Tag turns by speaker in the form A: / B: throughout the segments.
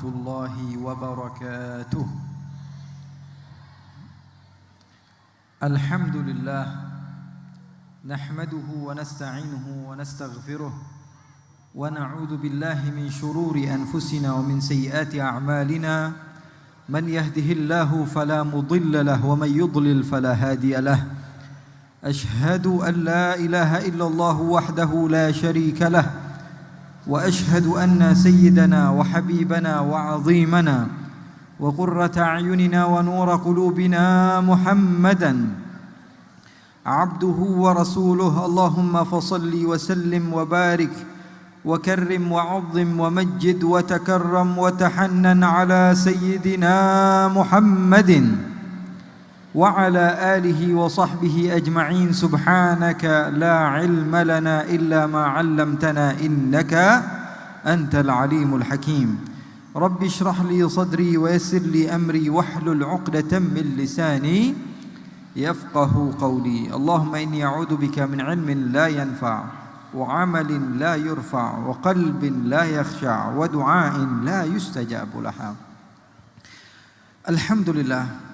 A: الله وبركاته. الحمد لله نحمده ونستعينه ونستغفره ونعوذ بالله من شرور أنفسنا ومن سيئات أعمالنا من يهده الله فلا مضل له ومن يضلل فلا هادي له. أشهد أن لا إله إلا الله وحده لا شريك له وأشهد أن سيدنا وحبيبنا وعظيمنا وقرة أعيننا ونور قلوبنا محمدا عبده ورسوله. اللهم فصل وسلم وبارك وكرم وعظم ومجد وتكرم وتحنن على سيدنا محمد وعلى آله وصحبه أجمعين. سبحانك لا علم لنا إلا ما علمتنا إنك أنت العليم الحكيم. رب اشرح لي صدري ويسر لي أمري واحلل عقدة من لساني يفقه قولي. اللهم إني أعوذ بك من علم لا ينفع وعمل لا يرفع وقلب لا يخشع ودعاء لا يستجاب لها. Alhamdulillah,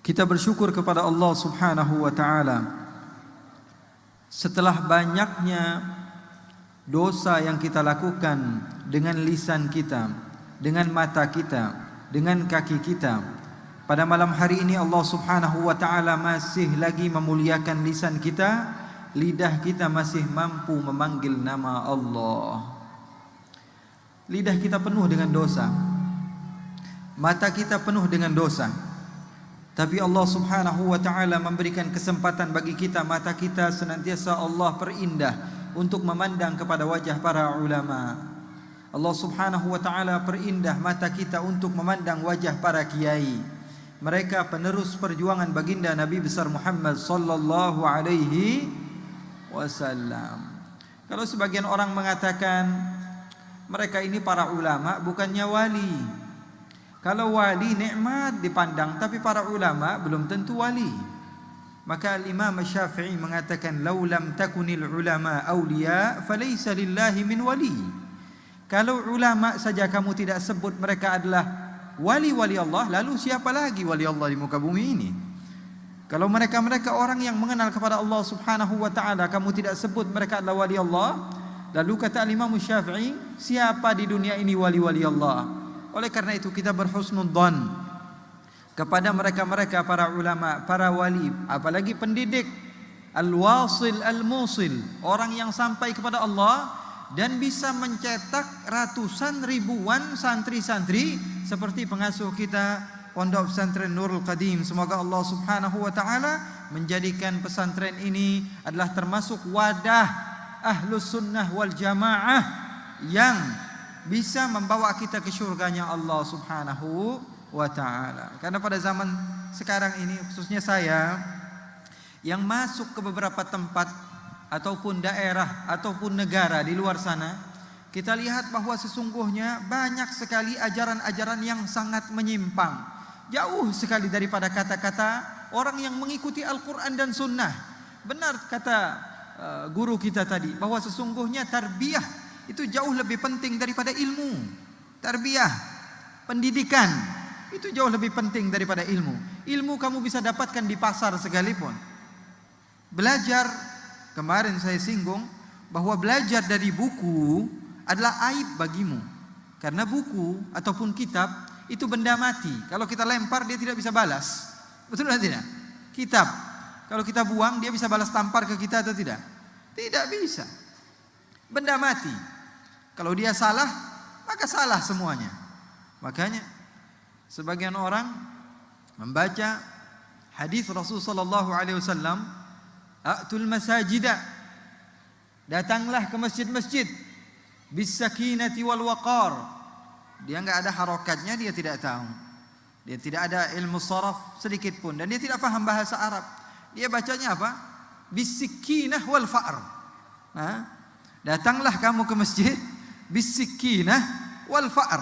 A: kita bersyukur kepada Allah Subhanahu wa taala setelah banyaknya dosa yang kita lakukan dengan lisan kita, dengan mata kita, dengan kaki kita. Pada malam hari ini Allah Subhanahu wa taala masih lagi memuliakan lisan kita, lidah kita masih mampu memanggil nama Allah. Lidah kita penuh dengan dosa, mata kita penuh dengan dosa. Tapi Allah Subhanahu wa taala memberikan kesempatan bagi kita, mata kita senantiasa Allah perindah untuk memandang kepada wajah para ulama. Allah Subhanahu wa taala perindah mata kita untuk memandang wajah para kiai. Mereka penerus perjuangan baginda Nabi besar Muhammad sallallahu alaihi wasallam. Kalau sebagian orang mengatakan mereka ini para ulama bukannya wali. Kalau wali nikmat dipandang, tapi para ulama belum tentu wali. Maka Imam Syafi'i mengatakan, "Lau lam takunil ulama awliya, falaysa lillahi min wali." Kalau ulama saja kamu tidak sebut mereka adalah wali-wali Allah, lalu siapa lagi wali Allah di muka bumi ini? Kalau mereka-mereka orang yang mengenal kepada Allah Subhanahu wa taala, kamu tidak sebut mereka adalah wali Allah, lalu kata Imam Syafi'i, siapa di dunia ini wali-wali Allah? Oleh karena itu kita berhusnudzon kepada mereka-mereka para ulama, para wali, apalagi pendidik, al-wasil al-musil, orang yang sampai kepada Allah dan bisa mencetak ratusan ribuan santri-santri seperti pengasuh kita Pondok Pesantren Nurul Qadim. Semoga Allah Subhanahu wa taala menjadikan pesantren ini adalah termasuk wadah Ahlus Sunnah wal Jamaah yang bisa membawa kita ke surganya Allah Subhanahu wa taala. Karena pada zaman sekarang ini, khususnya saya yang masuk ke beberapa tempat ataupun daerah ataupun negara di luar sana, kita lihat bahwa sesungguhnya banyak sekali ajaran-ajaran yang sangat menyimpang, jauh sekali daripada kata-kata orang yang mengikuti Al-Quran dan Sunnah. Benar kata guru kita tadi, bahwa sesungguhnya tarbiyah itu jauh lebih penting daripada ilmu. Tarbiyah, pendidikan itu jauh lebih penting daripada ilmu. Ilmu kamu bisa dapatkan di pasar sekalipun. Belajar, kemarin saya singgung bahwa belajar dari buku adalah aib bagimu. Karena buku ataupun kitab itu benda mati. Kalau kita lempar dia tidak bisa balas. Betul atau tidak? Kitab, kalau kita buang dia bisa balas tampar ke kita atau tidak? Tidak bisa. Benda mati. Kalau dia salah, maka salah semuanya. Makanya sebagian orang membaca hadis Rasul sallallahu alaihi wasallam, "Atul masajida." Datanglah ke masjid-masjid bisakinati wal waqar. Dia enggak ada harokatnya, dia tidak tahu. Dia tidak ada ilmu sharaf sedikit pun dan dia tidak paham bahasa Arab. Dia bacanya apa? Bisikinah wal fa'r. Datanglah kamu ke masjid bisikinah wal fa'r.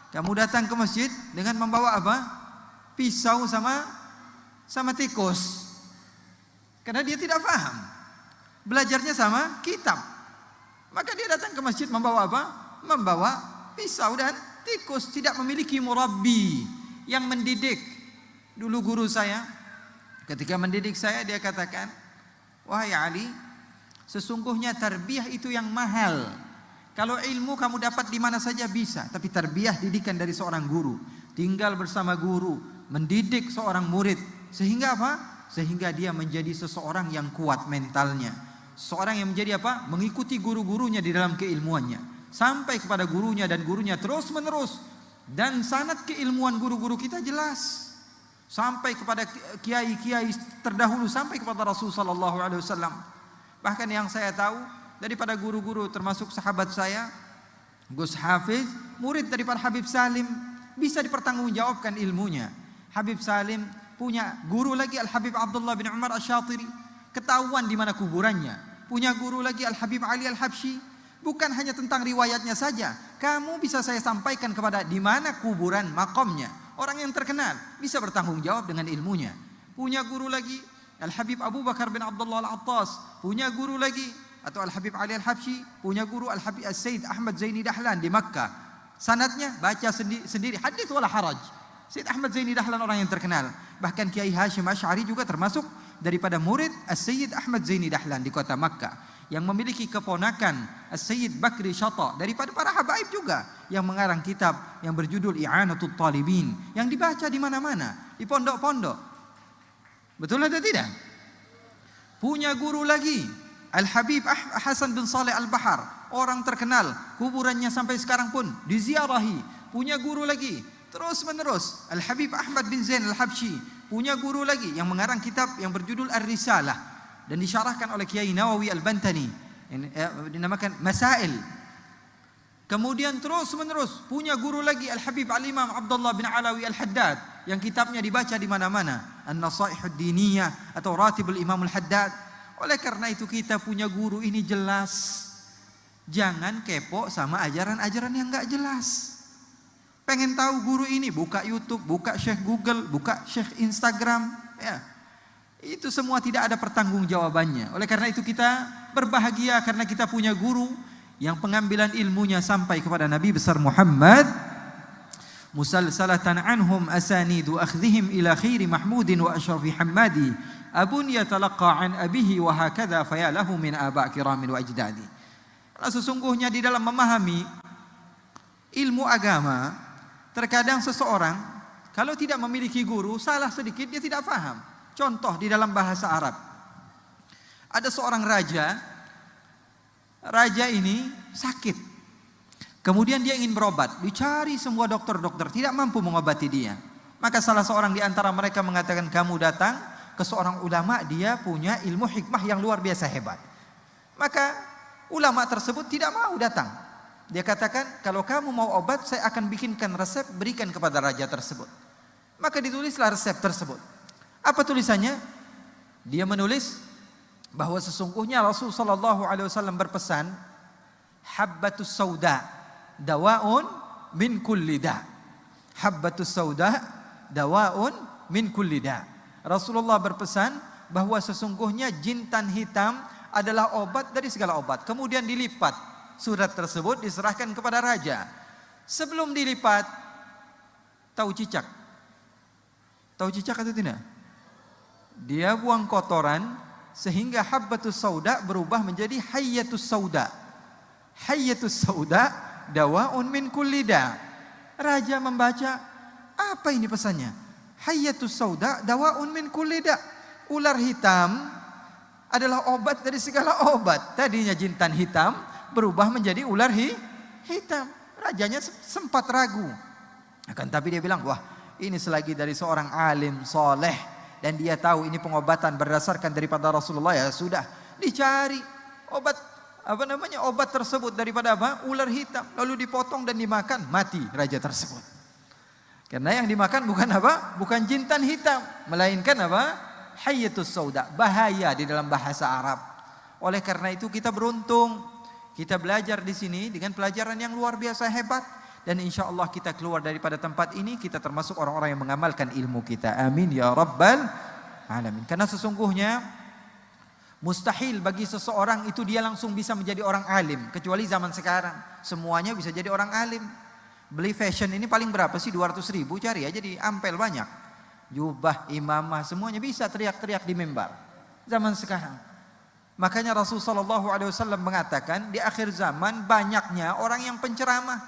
A: Kamu datang ke masjid dengan membawa apa? Pisau sama tikus. Karena dia tidak paham. Belajarnya sama kitab. Maka dia datang ke masjid membawa apa? Membawa pisau dan tikus tidak memiliki murabbi yang mendidik. Dulu guru saya ketika mendidik saya, dia katakan, wahai Ali, sesungguhnya tarbiyah itu yang mahal. Kalau ilmu kamu dapat di mana saja bisa, tapi tarbiyah, didikan dari seorang guru, tinggal bersama guru, mendidik seorang murid, sehingga apa? Sehingga dia menjadi seseorang yang kuat mentalnya, seorang yang menjadi apa? Mengikuti guru-gurunya di dalam keilmuannya, sampai kepada gurunya, dan gurunya terus menerus. Dan sanad keilmuan guru-guru kita jelas sampai kepada kiai-kiai terdahulu, sampai kepada Rasul sallallahu alaihi wasallam. Bahkan yang saya tahu daripada guru-guru, termasuk sahabat saya Gus Hafiz, murid daripada Habib Salim, bisa dipertanggungjawabkan ilmunya. Habib Salim punya guru lagi Al-Habib Abdullah bin Umar Asy-Syatiri, ketahuan di mana kuburannya. Punya guru lagi Al-Habib Ali Al-Habsyi. Bukan hanya tentang riwayatnya saja, kamu bisa saya sampaikan kepada di mana kuburan makamnya. Orang yang terkenal bisa bertanggung jawab dengan ilmunya. Punya guru lagi Al-Habib Abu Bakar bin Abdullah Al-Attas. Punya guru lagi, atau Al-Habib Ali Al-Habsyi, punya guru Al-Habib As-Sayyid Ahmad Zaini Dahlan di Makkah. Sanadnya baca sendiri, hadis wala haraj. Sayyid Ahmad Zaini Dahlan orang yang terkenal. Bahkan Kiai Hashim Asy'ari juga termasuk daripada murid As-Sayyid Ahmad Zaini Dahlan di kota Makkah, yang memiliki keponakan As-Sayyid Bakri Syata daripada para habaib juga, yang mengarang kitab yang berjudul I'anatul Talibin, yang dibaca di mana-mana, di pondok-pondok. Betul atau tidak? Punya guru lagi Al-Habib Hasan bin Saleh Al-Bahar, orang terkenal, kuburannya sampai sekarang pun diziarahi. Punya guru lagi terus menerus Al-Habib Ahmad bin Zain Al-Habsyi. Punya guru lagi yang mengarang kitab yang berjudul Ar-Risalah dan disyarahkan oleh Kiai Nawawi Al-Bantani, dinamakan Masail. Kemudian terus menerus punya guru lagi Al-Habib Al-Imam Abdullah bin Alawi Al-Haddad, yang kitabnya dibaca di mana-mana, An-Nasaihud Diniyah atau Ratibul Imam Al-Haddad. Oleh karena itu kita punya guru ini jelas. Jangan kepo sama ajaran-ajaran yang enggak jelas. Pengen tahu guru ini, buka YouTube, buka Syekh Google, buka Syekh Instagram, ya. Itu semua tidak ada pertanggungjawabannya. Oleh karena itu kita berbahagia karena kita punya guru yang pengambilan ilmunya sampai kepada Nabi besar Muhammad. Musalsalatan anhum asanidu akhdhihim ila khairi mahmudin wa asyrafi hammadi. Abun yatalaqqa an abihi wa hakadha fayalahu min aba' kiramin wa ajdadi. Sesungguhnya di dalam memahami ilmu agama, terkadang seseorang kalau tidak memiliki guru, salah sedikit dia tidak faham. Contoh di dalam bahasa Arab, ada seorang raja. Raja ini sakit, kemudian dia ingin berobat, dicari semua dokter-dokter, tidak mampu mengobati dia. Maka salah seorang di antara mereka mengatakan, kamu datang ke seorang ulama, dia punya ilmu hikmah yang luar biasa hebat. Maka ulama tersebut tidak mau datang. Dia katakan, kalau kamu mau obat, saya akan bikinkan resep, berikan kepada raja tersebut. Maka ditulislah resep tersebut. Apa tulisannya? Dia menulis bahwa sesungguhnya Rasul sallallahu alaihi wasallam berpesan, habbatus sauda dawaun min kulli da. Habbatus sauda dawaun min kulli da. Rasulullah berpesan bahwa sesungguhnya jintan hitam adalah obat dari segala obat. Kemudian dilipat surat tersebut, diserahkan kepada raja. Sebelum dilipat, tahu cicak? Tahu cicak atau tidak? Dia buang kotoran sehingga habbatus sauda berubah menjadi hayyatus sauda. Hayyatus sauda dawaun min kulli da. Raja membaca, apa ini pesannya? Hayyatus sauda dawaun min kulli da. Ular hitam adalah obat dari segala obat. Tadinya jintan hitam berubah menjadi ular hitam. Rajanya sempat ragu. Akan tapi dia bilang, wah, ini selagi dari seorang alim soleh dan dia tahu ini pengobatan berdasarkan daripada Rasulullah, ya sudah, dicari obat obat tersebut daripada apa? Ular hitam, lalu dipotong dan dimakan, mati raja tersebut. Karena yang dimakan bukan apa? Bukan jintan hitam, melainkan apa? Hayyatus sauda, bahaya di dalam bahasa Arab. Oleh karena itu kita beruntung, kita belajar di sini dengan pelajaran yang luar biasa hebat. Dan insya Allah kita keluar daripada tempat ini, kita termasuk orang-orang yang mengamalkan ilmu kita. Amin ya rabbal alamin. Karena sesungguhnya mustahil bagi seseorang itu dia langsung bisa menjadi orang alim. Kecuali zaman sekarang semuanya bisa jadi orang alim. Beli fashion ini paling berapa sih? 200.000, cari aja di Ampel banyak. Jubah, imamah, semuanya bisa teriak-teriak di mimbar. Zaman sekarang. Makanya Rasulullah SAW mengatakan di akhir zaman banyaknya orang yang penceramah.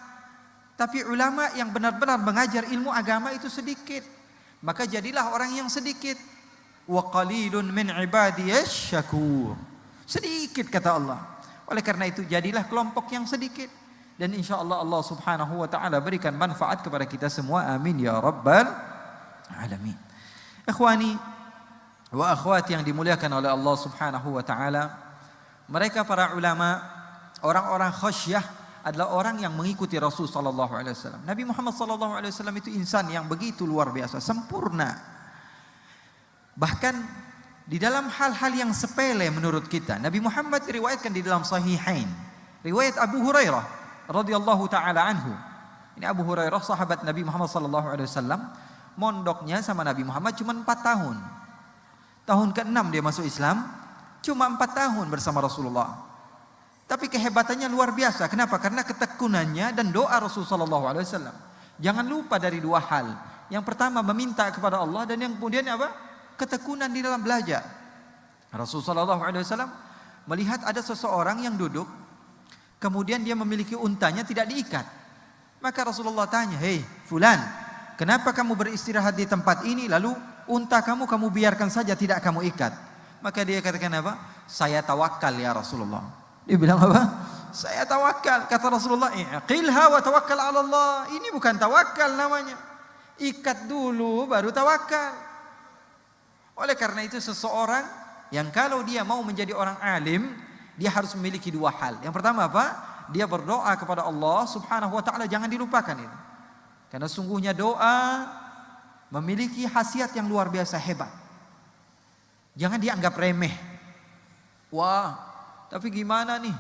A: Tapi ulama yang benar-benar mengajar ilmu agama itu sedikit. Maka jadilah orang yang sedikit. Wa qalilun min ibadiyasy syakur. Sedikit kata Allah. Oleh karena itu jadilah kelompok yang sedikit. Dan insyaAllah Allah subhanahu wa ta'ala berikan manfaat kepada kita semua. Amin ya rabbal alamin. Ikhwani wa akhwati yang dimuliakan oleh Allah subhanahu wa ta'ala. Mereka para ulama, orang-orang khasyah adalah orang yang mengikuti Rasul sallallahu alaihi wasallam. Nabi Muhammad sallallahu alaihi wasallam itu insan yang begitu luar biasa, sempurna. Bahkan di dalam hal-hal yang sepele menurut kita, Nabi Muhammad diriwayatkan di dalam Sahihain. Riwayat Abu Hurairah radhiyallahu taala anhu. Ini Abu Hurairah sahabat Nabi Muhammad sallallahu alaihi wasallam, mondoknya sama Nabi Muhammad cuma 4 tahun. Tahun ke-6 dia masuk Islam, cuma 4 tahun bersama Rasulullah. Tapi kehebatannya luar biasa. Kenapa? Karena ketekunannya dan doa Rasulullah sallallahu alaihi wasallam. Jangan lupa dari 2 hal. Yang pertama meminta kepada Allah, dan yang kemudian apa? Ketekunan di dalam belajar. Rasulullah sallallahu alaihi wasallam melihat ada seseorang yang duduk, kemudian dia memiliki untanya tidak diikat. Maka Rasulullah tanya, "Hei fulan, kenapa kamu beristirahat di tempat ini lalu unta kamu biarkan saja tidak kamu ikat?" Maka dia katakan apa? "Saya tawakal ya Rasulullah." Dia bilang apa? "Saya tawakal." Kata Rasulullah, "Iqilha wa tawakkal 'ala Allah." Ini bukan tawakal namanya. Ikat dulu baru tawakal. Oleh karena itu seseorang yang kalau dia mau menjadi orang alim, dia harus memiliki 2 hal. Yang pertama apa? Dia berdoa kepada Allah subhanahu wa ta'ala, jangan dilupakan itu. Karena sungguhnya doa memiliki khasiat yang luar biasa hebat. Jangan dianggap remeh. Wah, tapi gimana nih?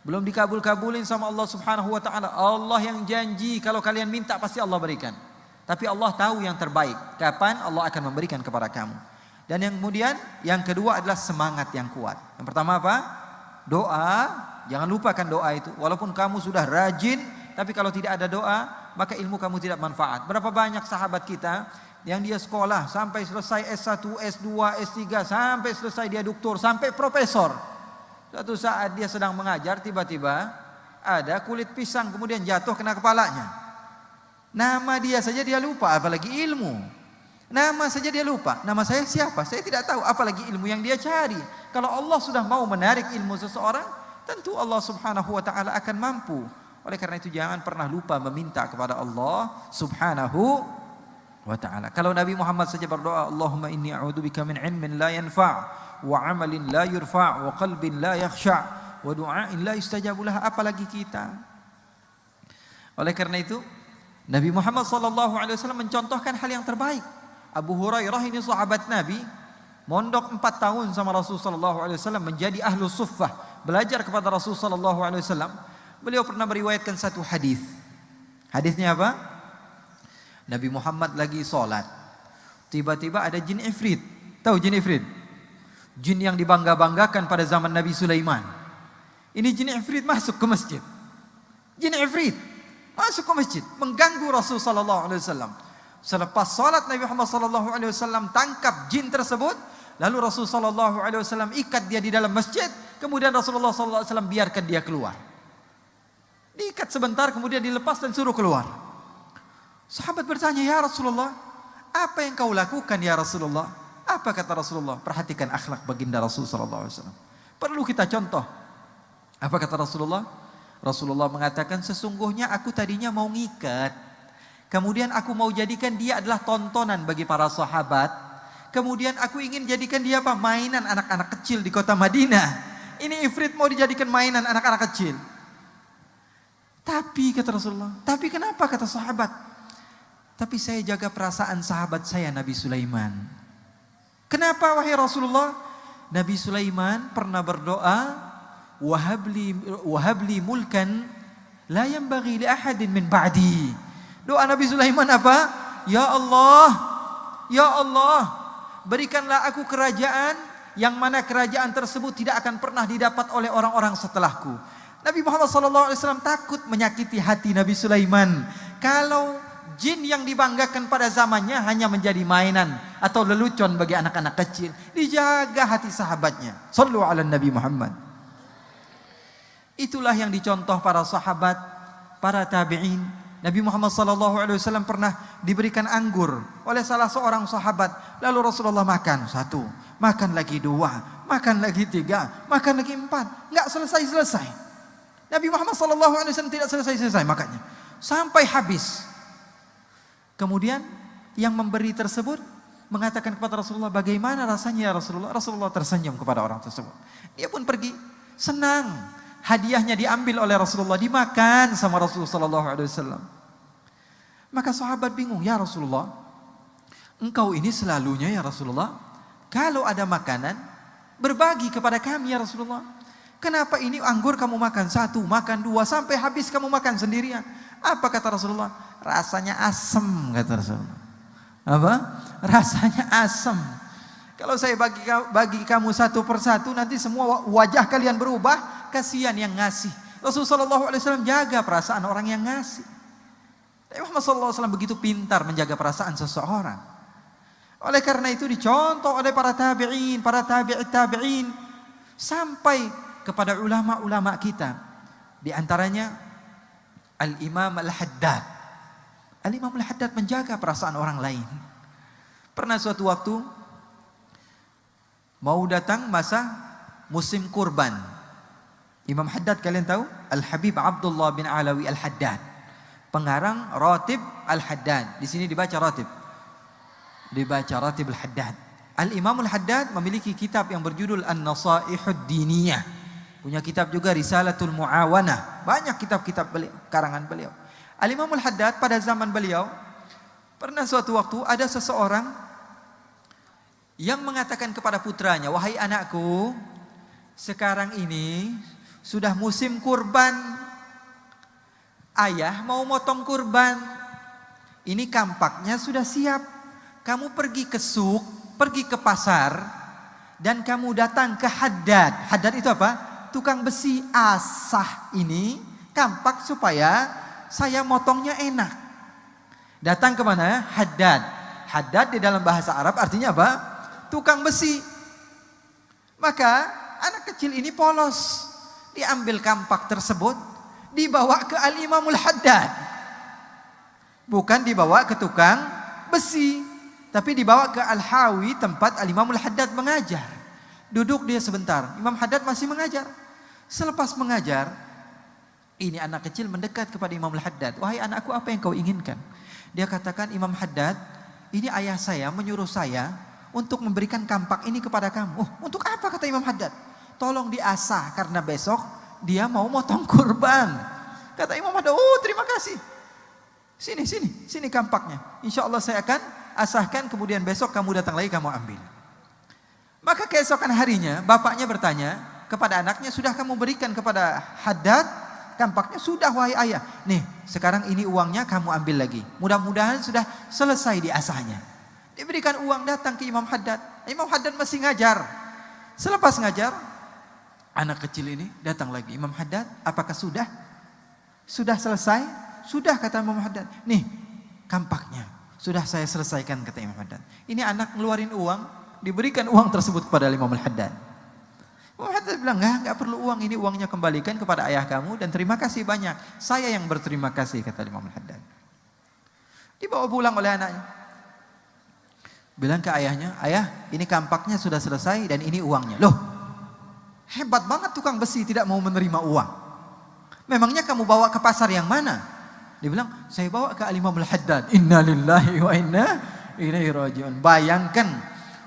A: Belum dikabul-kabulin sama Allah subhanahu wa ta'ala. Allah yang janji kalau kalian minta pasti Allah berikan. Tapi Allah tahu yang terbaik. Kapan Allah akan memberikan kepada kamu. Dan yang kemudian, yang kedua adalah semangat yang kuat. Yang pertama apa? Doa. Jangan lupakan doa itu. Walaupun kamu sudah rajin, tapi kalau tidak ada doa, maka ilmu kamu tidak manfaat. Berapa banyak sahabat kita yang dia sekolah sampai selesai S1, S2, S3, sampai selesai dia doktor, sampai profesor. Suatu saat dia sedang mengajar, tiba-tiba ada kulit pisang kemudian jatuh kena kepalanya. Nama dia saja dia lupa, apalagi ilmu. Nama saja dia lupa. Nama saya siapa? Saya tidak tahu, apalagi ilmu yang dia cari. Kalau Allah sudah mau menarik ilmu seseorang, tentu Allah subhanahu wa ta'ala akan mampu. Oleh karena itu jangan pernah lupa meminta kepada Allah subhanahu wa ta'ala. Kalau Nabi Muhammad saja berdoa, Allahumma inni a'udzubika min ilmin la yanfa' wa amalin la yurfa' wa qalbin la yakhsha' wa du'ain la yustajabu lah, apalagi kita. Oleh karena itu Nabi Muhammad SAW mencontohkan hal yang terbaik. Abu Hurairah ini sahabat Nabi, mondok 4 tahun sama Rasulullah SAW, menjadi ahlu suffah, belajar kepada Rasulullah SAW. Beliau pernah meriwayatkan satu hadis. Hadisnya apa? Nabi Muhammad lagi sholat, tiba-tiba ada jin ifrit. Tahu jin ifrit? Jin yang dibangga-banggakan pada zaman Nabi Sulaiman. Ini jin ifrit masuk ke masjid. Jin ifrit masuk ke masjid, mengganggu Rasulullah SAW. Selepas salat Nabi Muhammad SAW tangkap jin tersebut, lalu Rasulullah SAW ikat dia di dalam masjid, kemudian Rasulullah SAW biarkan dia keluar. Diikat sebentar, kemudian dilepas dan suruh keluar. Sahabat bertanya, "Ya Rasulullah, apa yang kau lakukan ya Rasulullah?" Apa kata Rasulullah? Perhatikan akhlak baginda Rasulullah SAW. Perlu kita contoh. Apa kata Rasulullah? Rasulullah mengatakan, "Sesungguhnya aku tadinya mau ngikat. Kemudian aku mau jadikan dia adalah tontonan bagi para sahabat. Kemudian aku ingin jadikan dia apa? Mainan anak-anak kecil di kota Madinah. Ini ifrit mau dijadikan mainan anak-anak kecil." Tapi kata Rasulullah, "Tapi kenapa?" kata sahabat. "Tapi saya jaga perasaan sahabat saya Nabi Sulaiman." Kenapa wahai Rasulullah? Nabi Sulaiman pernah berdoa, wahabli mulkan la yanbaghi li ahadin min ba'di. Doa Nabi Sulaiman apa? Ya Allah, ya Allah, berikanlah aku kerajaan yang mana kerajaan tersebut tidak akan pernah didapat oleh orang-orang setelahku. Nabi Muhammad SAW takut menyakiti hati Nabi Sulaiman. Kalau jin yang dibanggakan pada zamannya hanya menjadi mainan atau lelucon bagi anak-anak kecil, dijaga hati sahabatnya. Shallu ala Nabi Muhammad. Itulah yang dicontoh para sahabat, para tabi'in. Nabi Muhammad SAW pernah diberikan anggur oleh salah seorang sahabat. Lalu Rasulullah makan 1, makan lagi 2, makan lagi 3, makan lagi 4. Enggak selesai-selesai. Nabi Muhammad SAW tidak selesai-selesai makannya sampai habis. Kemudian yang memberi tersebut mengatakan kepada Rasulullah, bagaimana rasanya ya Rasulullah? Rasulullah tersenyum kepada orang tersebut. Dia pun pergi, senang. Hadiahnya diambil oleh Rasulullah, dimakan sama Rasulullah SAW. Maka sahabat bingung, ya Rasulullah, engkau ini selalunya ya Rasulullah, kalau ada makanan, berbagi kepada kami ya Rasulullah. Kenapa ini anggur kamu makan 1, makan 2, sampai habis kamu makan sendirian? Apa kata Rasulullah? Rasanya asem, kata Rasulullah. Apa? Rasanya asem. Kalau saya bagi kamu 1 persatu, nanti semua wajah kalian berubah. Kasihan yang ngasih. Rasulullah SAW jaga perasaan orang yang ngasih. Nabi Muhammad SAW begitu pintar menjaga perasaan seseorang. Oleh karena itu dicontoh oleh para tabi'in, para tabi'in, sampai kepada ulama-ulama kita. Di antaranya Al-Imam Al-Haddad. Al-Imam Al-Haddad menjaga perasaan orang lain. Pernah suatu waktu mau datang masa musim kurban. Imam Haddad kalian tahu? Al-Habib Abdullah bin Alawi Al-Haddad. Pengarang Ratib Al-Haddad. Di sini dibaca Ratib. Dibaca Ratib Al-Haddad. Al-Imam Al-Haddad memiliki kitab yang berjudul An-Nasaihud Diniyah. Punya kitab juga Risalatul Muawanah. Banyak kitab-kitab beliau, karangan beliau. Al-Imam Al-Haddad pada zaman beliau, pernah suatu waktu ada seseorang yang mengatakan kepada putranya, wahai anakku, sekarang ini sudah musim kurban. Ayah mau motong kurban. Ini kampaknya sudah siap. Kamu pergi ke suk, pergi ke pasar, dan kamu datang ke Haddad. Haddad itu apa? Tukang besi. Asah ini kampak supaya saya motongnya enak. Datang ke mana? Haddad. Haddad di dalam bahasa Arab artinya apa? Tukang besi. Maka anak kecil ini polos. Diambil kampak tersebut, dibawa ke Al-Imamul Haddad. Bukan dibawa ke tukang besi, tapi dibawa ke Al-Hawi, tempat Al-Imamul Haddad mengajar. Duduk dia sebentar, Imam Haddad masih mengajar. Selepas mengajar, ini anak kecil mendekat kepada Imamul Haddad. Wahai anakku, apa yang kau inginkan? Dia katakan, Imam Haddad, ini ayah saya menyuruh saya untuk memberikan kampak ini kepada kamu. Oh, untuk apa? Kata Imam Haddad. Tolong diasah karena besok dia mau motong kurban. Kata Imam Haddad, oh terima kasih. Sini kampaknya. Insya Allah saya akan asahkan, kemudian besok kamu datang lagi, kamu ambil. Maka keesokan harinya bapaknya bertanya kepada anaknya, sudah kamu berikan kepada Haddad kampaknya? Sudah wahai ayah. Nih sekarang ini uangnya, kamu ambil lagi. Mudah-mudahan sudah selesai diasahnya. Diberikan uang, datang ke Imam Haddad. Imam Haddad masih ngajar. Selepas ngajar, anak kecil ini datang lagi. Imam Haddad, apakah sudah? Sudah selesai? Sudah, kata Imam Haddad. Nih kampaknya sudah saya selesaikan, kata Imam Haddad. Ini anak ngeluarin uang, diberikan uang tersebut kepada Imam Haddad. Imam Haddad bilang, enggak perlu uang, ini uangnya kembalikan kepada ayah kamu dan terima kasih banyak. Saya yang berterima kasih, kata Imam Haddad. Dibawa pulang oleh anaknya. Bilang ke ayahnya, ayah ini kampaknya sudah selesai dan ini uangnya. Loh, hebat banget tukang besi, tidak mau menerima uang. Memangnya kamu bawa ke pasar yang mana? Dia bilang, saya bawa ke Al-Imamul Haddad. Inna lillahi wa inna ilaihi raji'un. Bayangkan,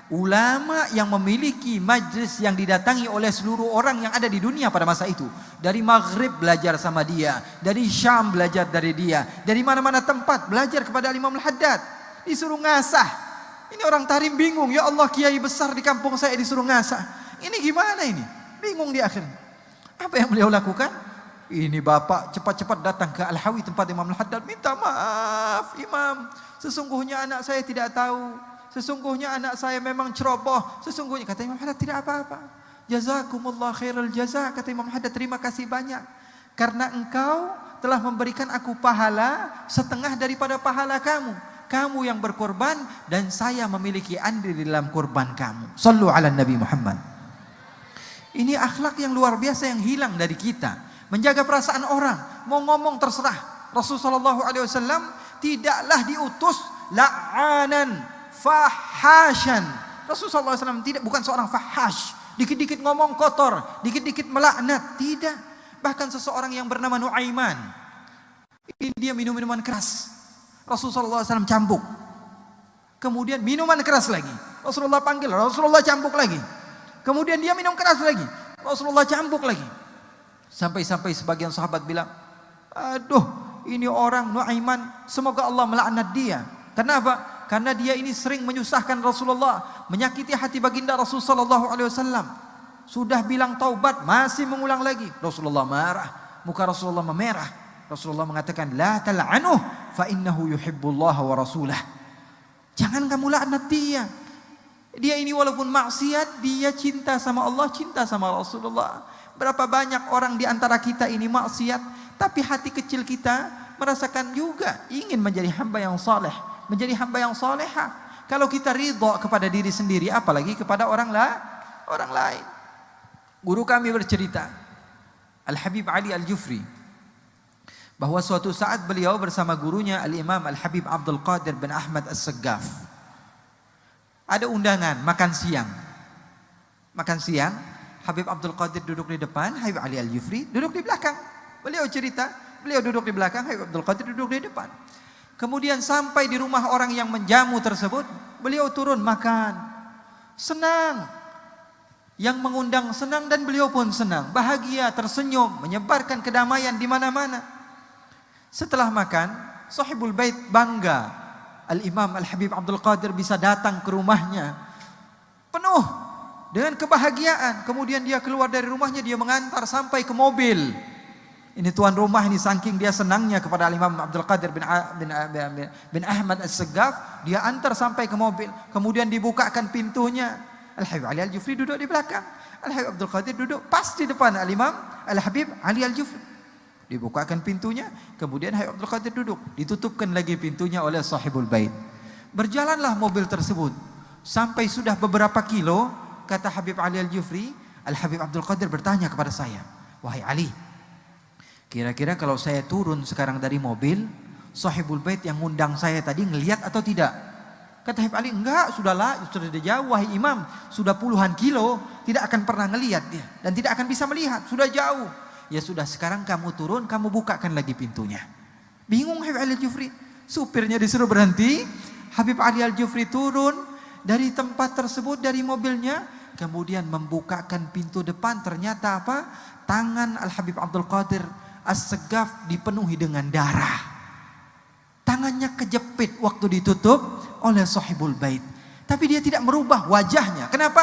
A: ulama yang memiliki majlis yang didatangi oleh seluruh orang yang ada di dunia pada masa itu. Dari Maghrib belajar sama dia, dari Syam belajar dari dia, dari mana-mana tempat belajar kepada Al-Imamul Haddad. Disuruh ngasah. Ini orang Tarim bingung, ya Allah, kiai besar di kampung saya disuruh ngasah. Ini gimana ini? Bingung di akhirnya. Apa yang beliau lakukan? Ini bapak cepat-cepat datang ke Al-Hawi, tempat Imam Al-Haddad. Minta maaf Imam, sesungguhnya anak saya tidak tahu. Sesungguhnya anak saya memang ceroboh. Sesungguhnya, kata Imam Haddad, tidak apa-apa. Jazakumullah khairal jaza, kata Imam Haddad, terima kasih banyak. Karena engkau telah memberikan aku pahala setengah daripada pahala kamu. Kamu yang berkorban dan saya memiliki andil di dalam korban kamu. Sallu ala Nabi Muhammad. Ini akhlak yang luar biasa yang hilang dari kita. Menjaga perasaan orang, mau ngomong terserah. Rasulullah SAW tidaklah diutus la'anan fahasyan. Rasulullah SAW bukan seorang fahash, dikit-dikit ngomong kotor, dikit-dikit melaknat, tidak. Bahkan seseorang yang bernama Nuaiman, ini dia minum minuman keras. Rasulullah SAW cambuk. Kemudian minuman keras lagi. Rasulullah panggil, Rasulullah cambuk lagi. Kemudian dia minum keras lagi. Rasulullah cambuk lagi. Sampai-sampai sebagian sahabat bilang, aduh, ini orang Nuaiman, semoga Allah melaknat dia. Kenapa? Karena dia ini sering menyusahkan Rasulullah, menyakiti hati baginda Rasulullah SAW. Sudah bilang taubat, masih mengulang lagi. Rasulullah marah, muka Rasulullah memerah. Rasulullah mengatakan, la tal'anuh fa innahu yuhibbullah wa rasulah. Jangan kamu laknat dia. Dia ini walaupun maksiat, dia cinta sama Allah, cinta sama Rasulullah. Berapa banyak orang di antara kita ini maksiat, tapi hati kecil kita merasakan juga ingin menjadi hamba yang saleh, menjadi hamba yang salehah. Kalau kita ridha kepada diri sendiri, apalagi kepada orang lain. Guru kami bercerita, Al-Habib Ali Al-Jufri, bahwa suatu saat beliau bersama gurunya Al-Imam Al-Habib Abdul Qadir bin Ahmad As-Saggaf. Ada undangan makan siang. Makan siang, Habib Abdul Qadir duduk di depan, Habib Ali Al-Jufri duduk di belakang. Beliau cerita, beliau duduk di belakang, Habib Abdul Qadir duduk di depan. Kemudian sampai di rumah orang yang menjamu tersebut, beliau turun makan. Senang. Yang mengundang senang dan beliau pun senang, bahagia, tersenyum, menyebarkan kedamaian di mana-mana. Setelah makan, Sahibul Bait bangga. Al-Imam Al-Habib Abdul Qadir bisa datang ke rumahnya penuh dengan kebahagiaan. Kemudian dia keluar dari rumahnya, dia mengantar sampai ke mobil. Ini tuan rumah ini saking dia senangnya kepada Al-Imam Abdul Qadir bin Ahmad As-Saggaf, dia antar sampai ke mobil. Kemudian dibukakan pintunya. Al-Habib Ali Al-Jufri duduk di belakang. Al-Habib Abdul Qadir duduk pas di depan Al-Imam Al-Habib Ali Al-Jufri. Dibukakan pintunya, kemudian Habib Abdul Qadir duduk, ditutupkan lagi pintunya oleh Sahibul Bait. Berjalanlah mobil tersebut sampai sudah beberapa kilo. Kata Habib Ali Al-Jufri, Al-Habib Abdul Qadir bertanya kepada saya, wahai Ali, kira-kira kalau saya turun sekarang dari mobil, Sahibul Bait yang ngundang saya tadi ngelihat atau tidak? Kata Habib Ali, enggak, sudahlah, sudah jauh wahai Imam, sudah puluhan kilo, tidak akan pernah ngelihat dia dan tidak akan bisa melihat, sudah jauh. Ya sudah, sekarang kamu turun, kamu bukakan lagi pintunya. Bingung Habib Ali Al-Jufri. Supirnya disuruh berhenti. Habib Ali Al-Jufri turun dari tempat tersebut, dari mobilnya. Kemudian membukakan pintu depan. Ternyata apa? Tangan Al-Habib Abdul Qadir As-Saggaf dipenuhi dengan darah. Tangannya kejepit waktu ditutup oleh Sahibul Bait. Tapi dia tidak merubah wajahnya. Kenapa?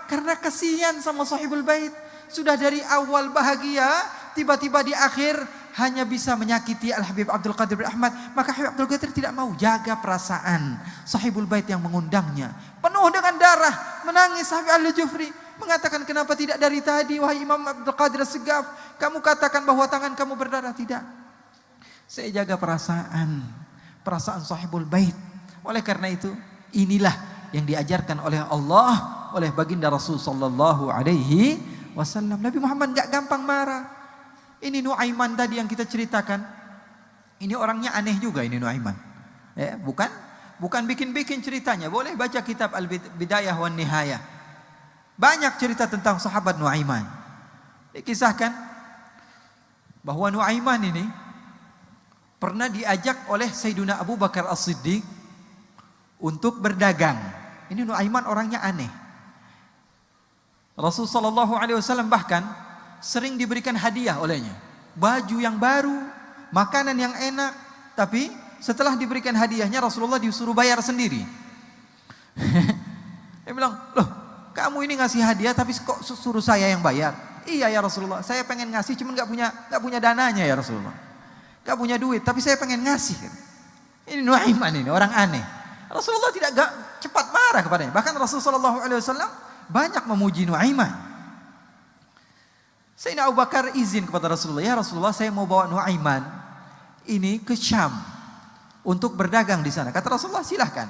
A: Karena kasihan sama Sahibul Bait. Sudah dari awal bahagia, tiba-tiba di akhir hanya bisa menyakiti Al-Habib Abdul Qadir bin Ahmad. Maka Habib Abdul Qadir tidak mau jaga perasaan Sahibul Bait yang mengundangnya. Penuh dengan darah, menangis Habib Ali Al-Jufri. Mengatakan, kenapa tidak dari tadi wahai Imam Abdul Qadir As-Saggaf, kamu katakan bahwa tangan kamu berdarah? Tidak, saya jaga perasaan Sahibul Bait. Oleh karena itu, inilah yang diajarkan oleh Allah, oleh baginda Rasul sallallahu alaihi wasallam. Nabi Muhammad gak gampang marah. Ini Nuaiman tadi yang kita ceritakan, ini orangnya aneh juga ini Nuaiman. Ya, bukan bikin-bikin ceritanya. Boleh baca kitab Al-Bidayah wan Nihayah. Banyak cerita tentang sahabat Nuaiman. Dikisahkan bahwa Nuaiman ini pernah diajak oleh Sayyiduna Abu Bakar As-Siddiq untuk berdagang. Ini Nuaiman orangnya aneh. Rasulullah SAW bahkan sering diberikan hadiah olehnya, baju yang baru, makanan yang enak. Tapi setelah diberikan hadiahnya, Rasulullah disuruh bayar sendiri. Dia bilang, loh, kamu ini ngasih hadiah tapi kok suruh saya yang bayar? Iya ya Rasulullah, saya pengen ngasih, cuman gak punya dananya ya Rasulullah, gak punya duit, tapi saya pengen ngasih. Ini Nuaiman, ini orang aneh. Rasulullah tidak cepat marah kepadanya. Bahkan Rasulullah SAW banyak memuji Nuaiman. Sayyidina Abu Bakar izin kepada Rasulullah, ya Rasulullah, saya mau bawa Nuaiman ini ke Syam untuk berdagang di sana. Kata Rasulullah, silahkan.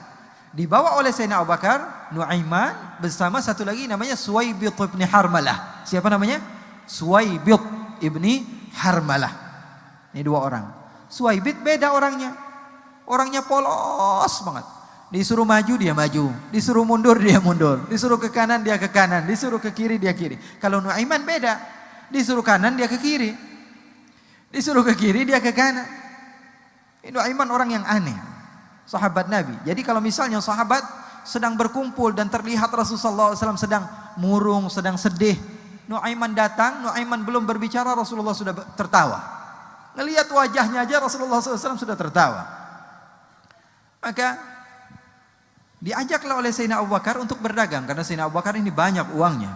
A: Dibawa oleh Sayyidina Abu Bakar, Nuaiman bersama satu lagi namanya Suwaibit ibn Harmalah. Siapa namanya? Suwaibit ibni Harmalah. Ini dua orang. Suwaibit beda orangnya. Orangnya polos banget. Disuruh maju dia maju, disuruh mundur dia mundur, disuruh ke kanan dia ke kanan, disuruh ke kiri dia kiri. Kalau Nuaiman beda, disuruh kanan dia ke kiri, disuruh ke kiri dia ke kanan. Nuaiman orang yang aneh, sahabat Nabi. Jadi kalau misalnya sahabat sedang berkumpul dan terlihat Rasulullah SAW sedang murung, sedang sedih, Nuaiman datang, Nuaiman belum berbicara, Rasulullah sudah tertawa. Ngelihat wajahnya aja Rasulullah SAW sudah tertawa. Maka diajaklah oleh Sayyidina Abu Bakar untuk berdagang, karena Sayyidina Abu Bakar ini banyak uangnya,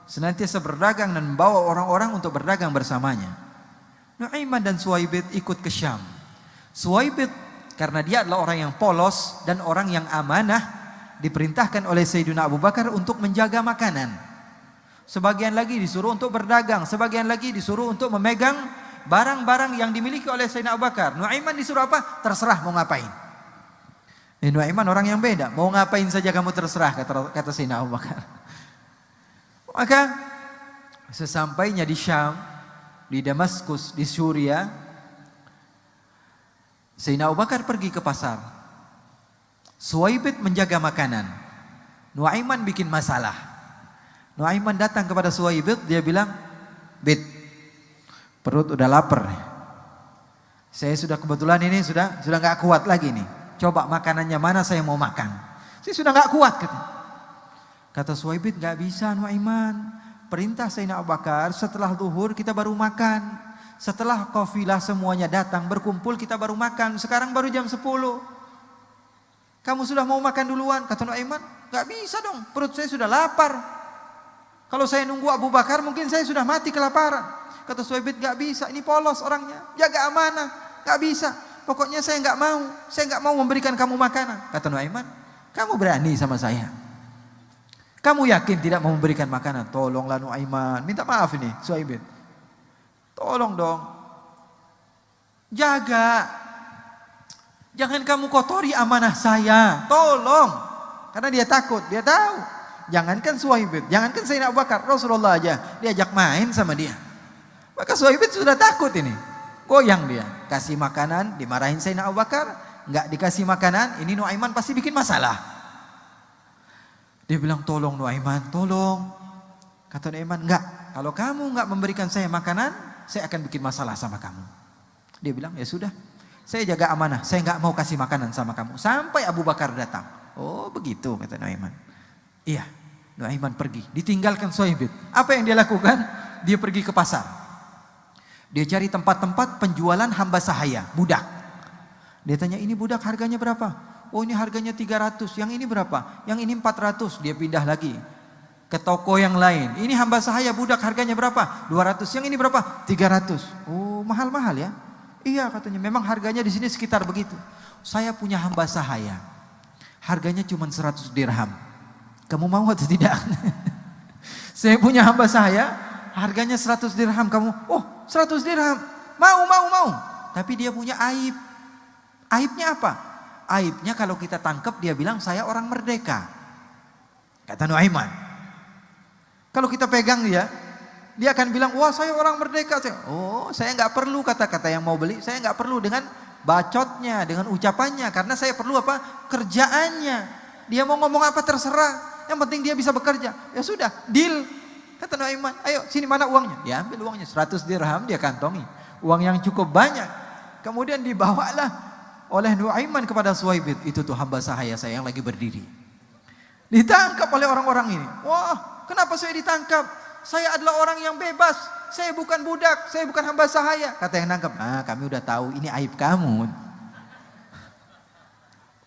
A: senantiasa berdagang dan membawa orang-orang untuk berdagang bersamanya. Nuaiman dan Suwaibit ikut ke Syam. Suwaibit karena dia adalah orang yang polos dan orang yang amanah, diperintahkan oleh Sayyidina Abu Bakar untuk menjaga makanan. Sebagian lagi disuruh untuk berdagang, sebagian lagi disuruh untuk memegang barang-barang yang dimiliki oleh Sayyidina Abu Bakar. Nuaiman disuruh apa? Terserah mau ngapain. Nuaiman orang yang beda, mau ngapain saja kamu terserah, kata Sayyidina Abu Bakar. Maka sesampainya di Syam, di Damaskus, di Syria, Sayyidina Abu Bakar pergi ke pasar. Suwaibit menjaga makanan, Nuaiman bikin masalah. Nuaiman datang kepada Suwaibit, dia bilang, "Bit, perut udah lapar. Saya sudah kebetulan ini sudah nggak kuat lagi nih. Coba makanannya mana saya mau makan. Saya sudah nggak kuat." Kata Suwaibit, "Nggak bisa Nuaiman. Perintah Sayyidina Abu Bakar setelah zuhur kita baru makan. Setelah kafilah semuanya datang berkumpul kita baru makan. Sekarang baru jam 10. Kamu sudah mau makan duluan." Kata Nuaiman, "Nggak bisa dong. Perut saya sudah lapar. Kalau saya nunggu Abu Bakar mungkin saya sudah mati kelaparan." Kata Suwaibit, "Nggak bisa. Ini polos orangnya. Jaga amanah. Nggak bisa. Pokoknya saya nggak mau memberikan kamu makanan." Kata Nuaiman, "Kamu berani sama saya? Kamu yakin tidak mau memberikan makanan? Tolonglah Nuaiman, minta maaf ini Suwaibit. Tolong dong. Jaga. Jangan kamu kotori amanah saya. Tolong." Karena dia takut, dia tahu. Jangankan Suwaibit, jangankan Sayyidina Abu Bakar, Rasulullah aja diajak main sama dia. Maka Suwaibit sudah takut ini. Goyang dia, kasih makanan, dimarahin Sayyidina Abu Bakar, nggak dikasih makanan, ini Nuaiman pasti bikin masalah. Dia bilang, "Tolong Nuaiman, tolong." Kata Nuaiman, "Enggak, kalau kamu nggak memberikan saya makanan, saya akan bikin masalah sama kamu." Dia bilang, "Ya sudah, saya jaga amanah, saya nggak mau kasih makanan sama kamu sampai Abu Bakar datang." "Oh begitu," kata Nuaiman. Iya, Nuaiman pergi, ditinggalkan Suwaibit. Apa yang dia lakukan? Dia pergi ke pasar. Dia cari tempat-tempat penjualan hamba sahaya, budak. Dia tanya, "Ini budak harganya berapa?" "Oh ini harganya 300, yang ini berapa?" "Yang ini 400. Dia pindah lagi ke toko yang lain. "Ini hamba sahaya budak harganya berapa?" 200. "Yang ini berapa?" 300. "Oh mahal-mahal ya?" "Iya," katanya, "memang harganya di sini sekitar begitu. Saya punya hamba sahaya, harganya cuma 100 dirham. Kamu mau atau tidak?" "Saya punya hamba saya, harganya 100 dirham. Kamu?" "Oh 100 dirham. Mau. Tapi dia punya aib." "Aibnya apa?" "Aibnya kalau kita tangkap dia bilang saya orang merdeka." Kata Nuaiman. "Kalau kita pegang dia akan bilang, wah saya orang merdeka." "Oh saya nggak perlu kata-kata yang mau beli, saya nggak perlu dengan bacotnya, dengan ucapannya, karena saya perlu apa? Kerjaannya. Dia mau ngomong apa terserah, yang penting dia bisa bekerja." "Ya sudah, deal." Kata Nuaiman, "Ayo sini mana uangnya?" Dia ambil uangnya, 100 dirham dia kantongi. Uang yang cukup banyak. Kemudian dibawalah oleh Nuaiman kepada Suwaibit. "Itu tuh hamba sahaya saya yang lagi berdiri." Ditangkap oleh orang-orang ini. "Wah, kenapa saya ditangkap? Saya adalah orang yang bebas. Saya bukan budak, saya bukan hamba sahaya." Kata yang nangkap, "Kami udah tahu ini aib kamu."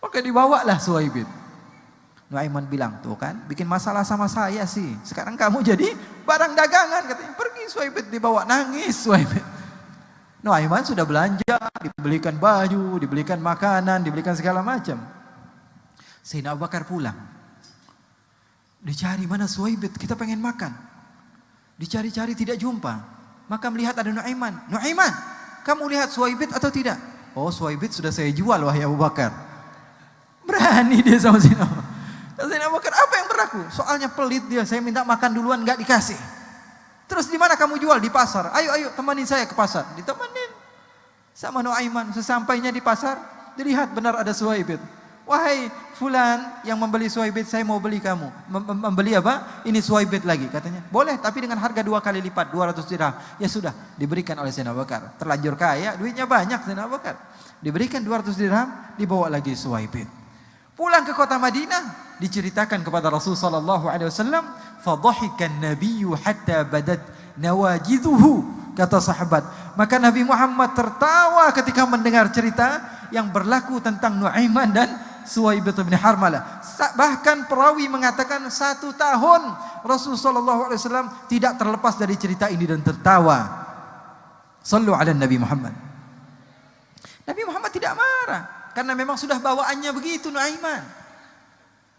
A: Oke, dibawalah Suwaibit. Nuaiman bilang, "Tuh kan, bikin masalah sama saya sih. Sekarang kamu jadi barang dagangan," katanya. Pergi Suwaibit, dibawa, nangis Suwaibit. Nuaiman sudah belanja, dibelikan baju, dibelikan makanan, dibelikan segala macam. Sayyidina Abu Bakar pulang. Dicari mana Suwaibit, kita pengen makan. Dicari-cari tidak jumpa. Maka melihat ada Nuaiman. "Nuaiman, kamu lihat Suwaibit atau tidak? Oh, Suwaibit sudah saya jual wahai Abu Bakar. Berani dia sama Sayyidina Abu Bakar. Sayyidina Abu Bakar, apa yang berlaku? Soalnya pelit dia, saya minta makan duluan nggak dikasih. Terus di mana kamu jual? Di pasar. Ayo temanin saya ke pasar. Ditemenin sama Nuaiman. Sesampainya di pasar, dilihat benar ada Suwaibit. Wahai fulan yang membeli Suwaibit, saya mau beli kamu. Membeli apa? Ini Suwaibit lagi katanya. Boleh, tapi dengan harga 2 kali lipat, 200 dirham. Ya sudah, diberikan oleh Sayyidina Abu Bakar. Terlanjur kaya, duitnya banyak Sayyidina Abu Bakar. Diberikan 200 dirham, dibawa lagi Suwaibit. Pulang ke kota Madinah, diceritakan kepada Rasul sallallahu alaihi wasallam, fadhahikan nabiyyu hatta badat nawajiduhu, kata sahabat. Maka Nabi Muhammad tertawa ketika mendengar cerita yang berlaku tentang Nuaiman dan Suwaibit bin Harmalah. Bahkan perawi mengatakan 1 tahun Rasul sallallahu alaihi wasallam tidak terlepas dari cerita ini dan tertawa. Sallu ala Nabi Muhammad. Nabi Muhammad tidak marah karena memang sudah bawaannya begitu Nuaiman.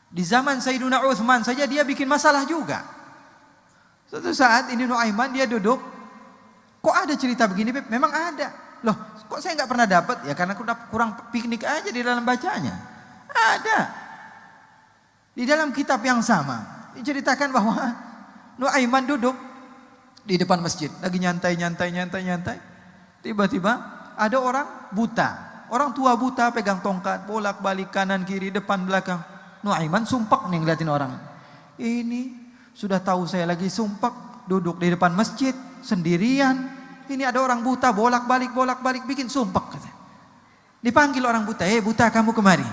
A: Di zaman Sayyidina Utsman saja dia bikin masalah juga. Suatu saat ini Nuaiman dia duduk, kok ada cerita begini Beb? Memang ada. Loh, kok saya nggak pernah dapat? Ya karena kurang piknik aja di dalam bacanya. Ada. Di dalam kitab yang sama diceritakan bahwa Nuaiman duduk di depan masjid, lagi nyantai. Tiba-tiba ada orang buta, orang tua buta pegang tongkat, bolak-balik kanan kiri depan belakang. Nuaiman sumpek nih ngeliatin orang. Ini sudah tahu saya lagi sumpek, duduk di depan masjid sendirian. Ini ada orang buta bolak-balik bikin sumpek. Dipanggil orang buta, buta kamu kemari.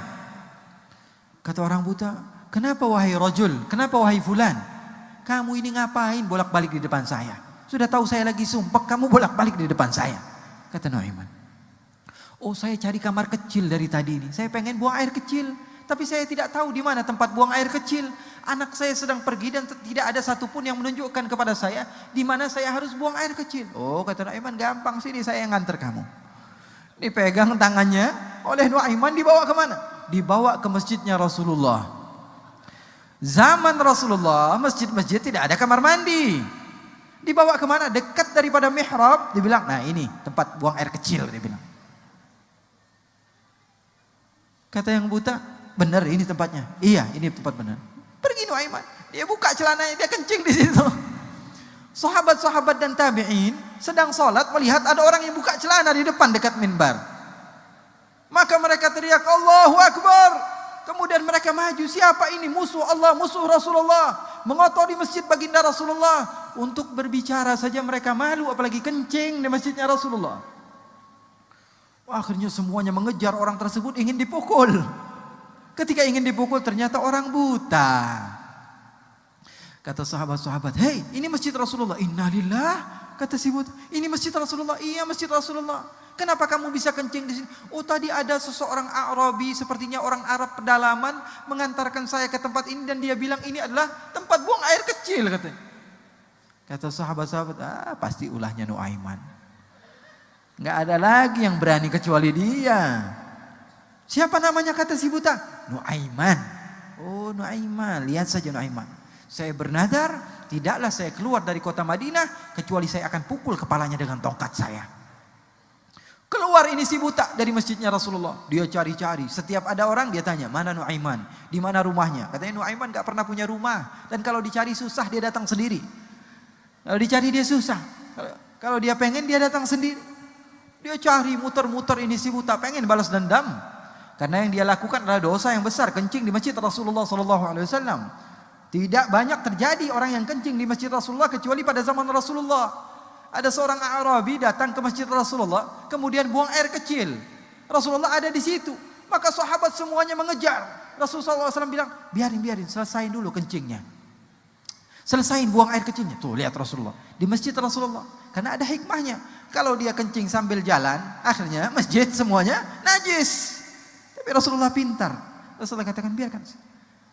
A: Kata orang buta, kenapa wahai rajul? Kenapa wahai fulan? Kamu ini ngapain bolak-balik di depan saya? Sudah tahu saya lagi sumpek, kamu bolak-balik di depan saya. Kata Nuaiman, oh saya cari kamar kecil dari tadi ini. Saya pengen buang air kecil, tapi saya tidak tahu di mana tempat buang air kecil. Anak saya sedang pergi dan tidak ada satupun yang menunjukkan kepada saya di mana saya harus buang air kecil. Oh kata Nuaiman, gampang sini saya yang nganter kamu. Dipegang tangannya oleh Nuaiman, dibawa kemana? Dibawa ke masjidnya Rasulullah. Zaman Rasulullah masjid-masjid tidak ada kamar mandi. Dibawa kemana? Dekat daripada mihrab. Dibilang, nah ini tempat buang air kecil. Dia bilang. Kata yang buta, benar ini tempatnya. Iya ini tempat benar. Pergi Nuaiman, dia buka celananya, dia kencing di situ. Sahabat-sahabat dan tabi'in sedang sholat melihat ada orang yang buka celana di depan dekat minbar. Maka mereka teriak Allahu Akbar. Kemudian mereka maju. Siapa ini? Musuh Allah, musuh Rasulullah, mengotori masjid baginda Rasulullah. Untuk berbicara saja mereka malu, apalagi kencing di masjidnya Rasulullah. Akhirnya semuanya mengejar orang tersebut, ingin dipukul. Ketika ingin dipukul ternyata orang buta. Kata sahabat-sahabat, hei ini masjid Rasulullah. Innalillah. Kata si buta, ini masjid Rasulullah. Iya masjid Rasulullah. Kenapa kamu bisa kencing di sini? Oh tadi ada seseorang Arabi, sepertinya orang Arab pedalaman, mengantarkan saya ke tempat ini dan dia bilang ini adalah tempat buang air kecil katanya. Kata sahabat-sahabat, pasti ulahnya Nuaiman. Nggak ada lagi yang berani kecuali dia. Siapa namanya kata si buta? Nuaiman. Oh Nuaiman, lihat saja Nuaiman. Saya bernadar, tidaklah saya keluar dari kota Madinah kecuali saya akan pukul kepalanya dengan tongkat saya. Keluar ini si buta dari masjidnya Rasulullah. Dia cari-cari. Setiap ada orang dia tanya, mana Nuaiman? Di mana rumahnya? Katanya Nuaiman gak pernah punya rumah. Dan kalau dicari susah dia datang sendiri. Kalau dicari dia susah. Kalau dia pengen dia datang sendiri. Dia cari muter-muter ini si buta. Pengen balas dendam. Karena yang dia lakukan adalah dosa yang besar. Kencing di masjid Rasulullah SAW. Tidak banyak terjadi orang yang kencing di masjid Rasulullah kecuali pada zaman Rasulullah. Ada seorang Arabi datang ke masjid Rasulullah, kemudian buang air kecil. Rasulullah ada di situ. Maka sahabat semuanya mengejar. Rasulullah SAW bilang, biarin, selesain dulu kencingnya. Selesain buang air kecilnya. Tuh lihat Rasulullah. Di masjid Rasulullah. Karena ada hikmahnya. Kalau dia kencing sambil jalan, akhirnya masjid semuanya najis. Tapi Rasulullah pintar. Rasulullah katakan, biarkan.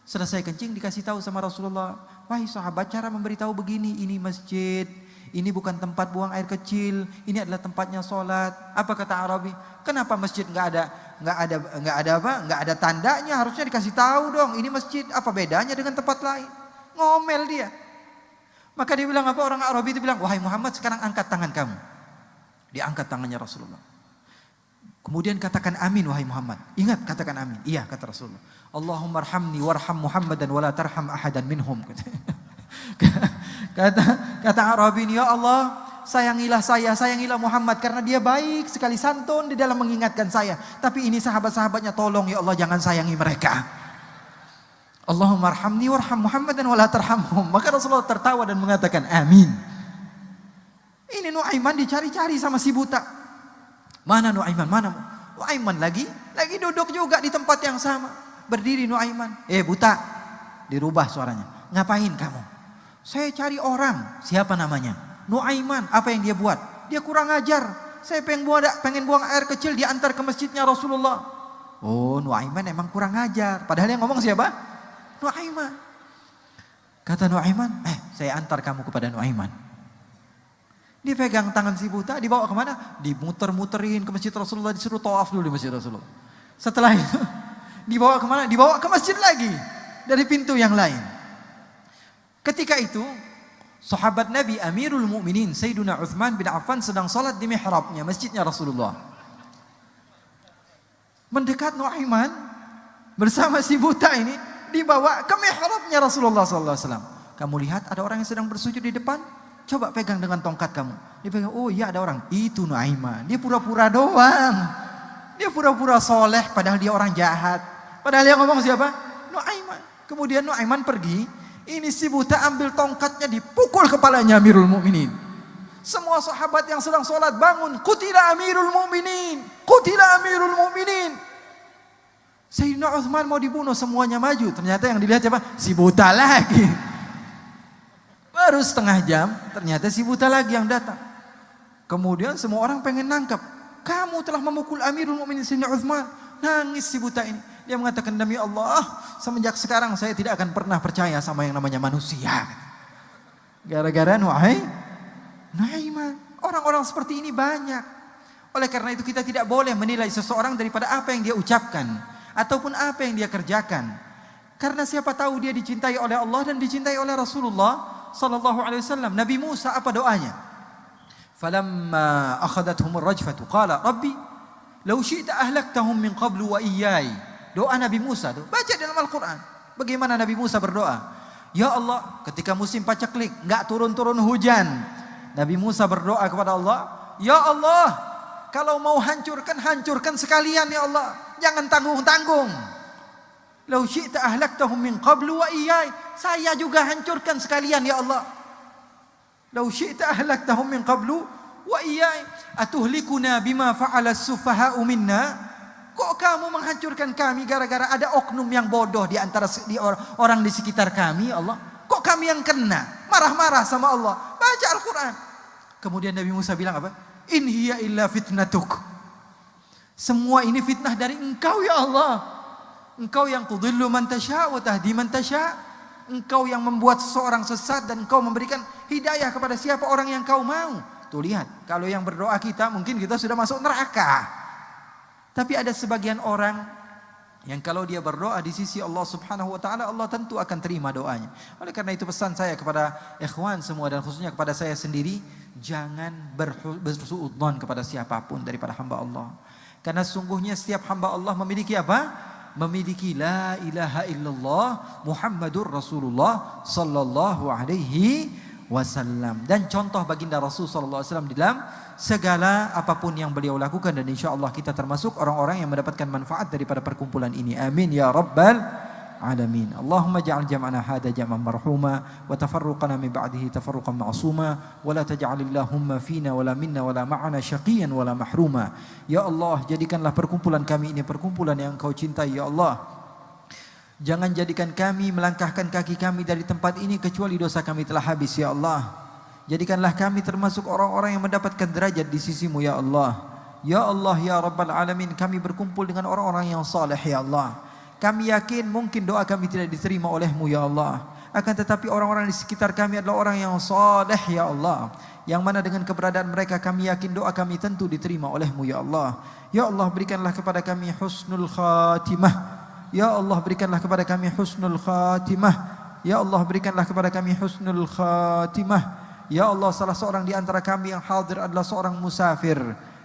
A: Selesai kencing dikasih tahu sama Rasulullah. Wahai sahabat, cara memberitahu begini, ini masjid. Ini bukan tempat buang air kecil, ini adalah tempatnya sholat. Apa kata Arabi? Kenapa masjid nggak ada tandanya? Harusnya dikasih tahu dong. Ini masjid, apa bedanya dengan tempat lain? Ngomel dia. Maka dia bilang apa? Orang Arabi itu bilang, wahai Muhammad, sekarang angkat tangan kamu. Diangkat tangannya Rasulullah. Kemudian katakan amin wahai Muhammad. Ingat, katakan amin. Iya, kata Rasulullah. Allahumma arhamni warham Muhammadan wala tarham ahadan minhum. Kata Arabi ini, ya Allah, sayangilah saya, sayangilah Muhammad karena dia baik sekali, santun di dalam mengingatkan saya. Tapi ini sahabat-sahabatnya, tolong ya Allah jangan sayangi mereka. Allahumma arhamni warham Muhammadan wala tarhamhum. Maka Rasulullah tertawa dan mengatakan amin. Ini Nuaiman dicari-cari sama si buta. Mana Nuaiman? Mana? Nuaiman lagi duduk juga di tempat yang sama. Berdiri Nuaiman. Buta. Dirubah suaranya. Ngapain kamu? Saya cari orang. Siapa namanya? Nuaiman. Apa yang dia buat? Dia kurang ajar. Saya pengen buang air kecil, diantar ke masjidnya Rasulullah. Oh, Nuaiman emang kurang ajar. Padahal yang ngomong siapa? Nuaiman. Kata Nuaiman, saya antar kamu kepada Nuaiman. Dipegang tangan si buta, dibawa kemana? Dimuter-muterin ke masjid Rasulullah, disuruh tawaf dulu di masjid Rasulullah. Setelah itu dibawa kemana? Dibawa ke masjid lagi dari pintu yang lain. Ketika itu sahabat Nabi Amirul Mukminin Sayyiduna Utsman bin Affan sedang salat di mihrabnya masjidnya Rasulullah. Mendekat Nuaiman bersama si buta ini dibawa ke mihrabnya Rasulullah SAW. Kamu lihat ada orang yang sedang bersujud di depan? Coba pegang dengan tongkat kamu. Dia pegang, oh iya ada orang. Itu Nuaiman. Dia pura-pura doang. Dia pura-pura soleh padahal dia orang jahat. Padahal yang ngomong siapa? Nuaiman. Kemudian Nuaiman pergi. Ini si buta ambil tongkatnya, dipukul kepalanya Amirul Mukminin. Semua sahabat yang sedang sholat bangun. Qutila Amirul Mukminin. Qutila Amirul Mukminin. Sayyidina Utsman mau dibunuh, semuanya maju. Ternyata yang dilihat siapa? Si buta lagi. Baru setengah jam, ternyata si buta lagi yang datang. Kemudian semua orang pengen nangkep. Kamu telah memukul Amirul Mukminin Sayyidina Utsman. Nangis si buta ini. Dia mengatakan, demi Allah, semenjak sekarang saya tidak akan pernah percaya sama yang namanya manusia. Gara-gara Nuaiman. Orang-orang seperti ini banyak. Oleh karena itu kita tidak boleh menilai seseorang daripada apa yang dia ucapkan ataupun apa yang dia kerjakan. Karena siapa tahu dia dicintai oleh Allah dan dicintai oleh Rasulullah sallallahu alaihi wasallam. Nabi Musa apa doanya? Falamma akhadathum ar-rajfatu qala rabbi law syi'ta ahlaktahum min qablu wa iyyai. Doa Nabi Musa tuh, baca dalam Al-Qur'an. Bagaimana Nabi Musa berdoa? Ya Allah, ketika musim paceklik, enggak turun-turun hujan. Nabi Musa berdoa kepada Allah, ya Allah, kalau mau hancurkan, hancurkan sekalian ya Allah. Jangan tanggung-tanggung. Lau syi'ta ahlaktahum min qablu wa iyyai. Saya juga hancurkan sekalian ya Allah. Lau syi'ta ahlaktahum min qablu wa iyyai. Atuhlikuna bima fa'ala as-sufaha'u minna. Kok kamu menghancurkan kami gara-gara ada oknum yang bodoh di antara orang di sekitar kami ya Allah? Kok kami yang kena? Marah-marah sama Allah. Baca Al-Quran. Kemudian Nabi Musa bilang apa? In hiya illa fitnatuk. Semua ini fitnah dari engkau ya Allah. Engkau yang tudhillu man tasya' wa tahdi man tasya'. Engkau yang membuat seseorang sesat dan engkau memberikan hidayah kepada siapa orang yang kau mau. Tuh lihat, kalau yang berdoa kita mungkin kita sudah masuk neraka. Tapi ada sebagian orang yang kalau dia berdoa di sisi Allah Subhanahu wa taala, Allah tentu akan terima doanya. Oleh karena itu pesan saya kepada ikhwan semua dan khususnya kepada saya sendiri, jangan bersuudzon kepada siapapun daripada hamba Allah. Karena sungguhnya setiap hamba Allah memiliki apa? Memiliki la ilaha illallah Muhammadur Rasulullah sallallahu alaihi wasallam. Dan contoh baginda Rasul sallallahu alaihi wasallam di dalam segala apapun yang beliau lakukan, dan insyaallah kita termasuk orang-orang yang mendapatkan manfaat daripada perkumpulan ini. Amin ya rabbal alamin. Allahumma ja'al jam'ana hadha jam'an marhuma wa tafarruqana min ba'dihi tafarruqan ma'suma wa la taj'alillahumma fina wa la minna wa la ma'ana syaqiyan wa la mahruma. Ya Allah, jadikanlah perkumpulan kami ini perkumpulan yang Engkau cintai ya Allah. Jangan jadikan kami melangkahkan kaki kami dari tempat ini kecuali dosa kami telah habis ya Allah. Jadikanlah kami termasuk orang-orang yang mendapatkan derajat di sisimu ya Allah. Ya Allah ya Rabbal Alamin, kami berkumpul dengan orang-orang yang saleh ya Allah. Kami yakin mungkin doa kami tidak diterima oleh-Mu ya Allah. Akan tetapi orang-orang di sekitar kami adalah orang yang saleh ya Allah. Yang mana dengan keberadaan mereka kami yakin doa kami tentu diterima oleh-Mu ya Allah. Ya Allah, berikanlah kepada kami husnul khatimah. Ya Allah, berikanlah kepada kami husnul khatimah. Ya Allah, berikanlah kepada kami husnul khatimah. Ya Allah, salah seorang di antara kami yang hadir adalah seorang musafir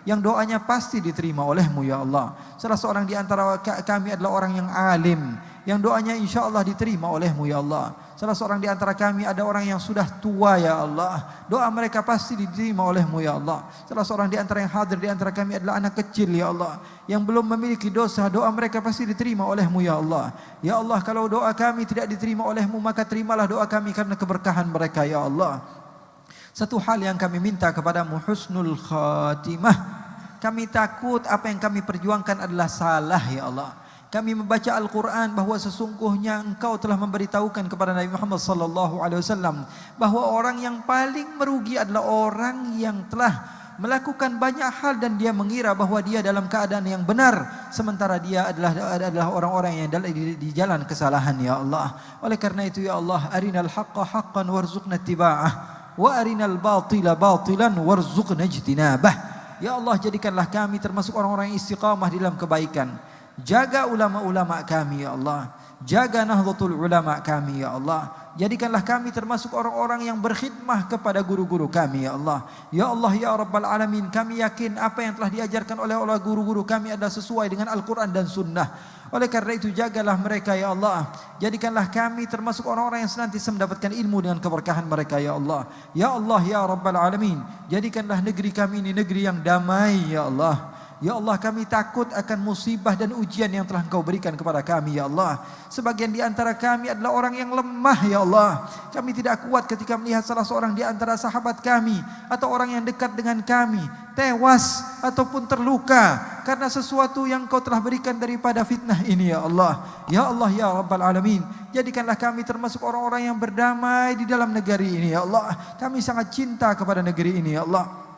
A: yang doanya pasti diterima oleh-Mu ya Allah. Salah seorang di antara kami adalah orang yang alim yang doanya insya Allah diterima oleh-Mu ya Allah. Salah seorang di antara kami ada orang yang sudah tua ya Allah, doa mereka pasti diterima oleh-Mu ya Allah. Salah seorang di antara yang hadir di antara kami adalah anak kecil ya Allah, yang belum memiliki dosa, doa mereka pasti diterima oleh-Mu ya Allah. Ya Allah, kalau doa kami tidak diterima oleh-Mu, maka terimalah doa kami karena keberkahan mereka ya Allah. Satu hal yang kami minta kepadamu, husnul khatimah. Kami takut apa yang kami perjuangkan adalah salah ya Allah. Kami membaca Al-Quran bahwa sesungguhnya Engkau telah memberitahukan kepada Nabi Muhammad SAW bahwa orang yang paling merugi adalah orang yang telah melakukan banyak hal dan dia mengira bahwa dia dalam keadaan yang benar, sementara dia adalah orang-orang yang di jalan kesalahan ya Allah. Oleh karena itu ya Allah, arinal haqqa haqqan warzuqna ittiba'ah wa arinal batila batilan warzuqna ijtinabah. Ya Allah, jadikanlah kami termasuk orang-orang yang istiqamah di dalam kebaikan. Jaga ulama-ulama kami ya Allah, jaga nahdlatul ulama kami ya Allah. Jadikanlah kami termasuk orang-orang yang berkhidmah kepada guru-guru kami ya Allah. Ya Allah ya Rabbal Alamin, kami yakin apa yang telah diajarkan oleh guru-guru kami adalah sesuai dengan Al-Quran dan Sunnah. Oleh karena itu jagalah mereka ya Allah. Jadikanlah kami termasuk orang-orang yang senantiasa mendapatkan ilmu dengan keberkahan mereka ya Allah. Ya Allah ya Rabbal Alamin, jadikanlah negeri kami ini negeri yang damai ya Allah. Ya Allah, kami takut akan musibah dan ujian yang telah Engkau berikan kepada kami ya Allah. Sebagian di antara kami adalah orang yang lemah ya Allah. Kami tidak kuat ketika melihat salah seorang di antara sahabat kami atau orang yang dekat dengan kami tewas ataupun terluka karena sesuatu yang Engkau telah berikan daripada fitnah ini ya Allah. Ya Allah ya Rabbal Alamin, jadikanlah kami termasuk orang-orang yang berdamai di dalam negeri ini ya Allah. Kami sangat cinta kepada negeri ini ya Allah.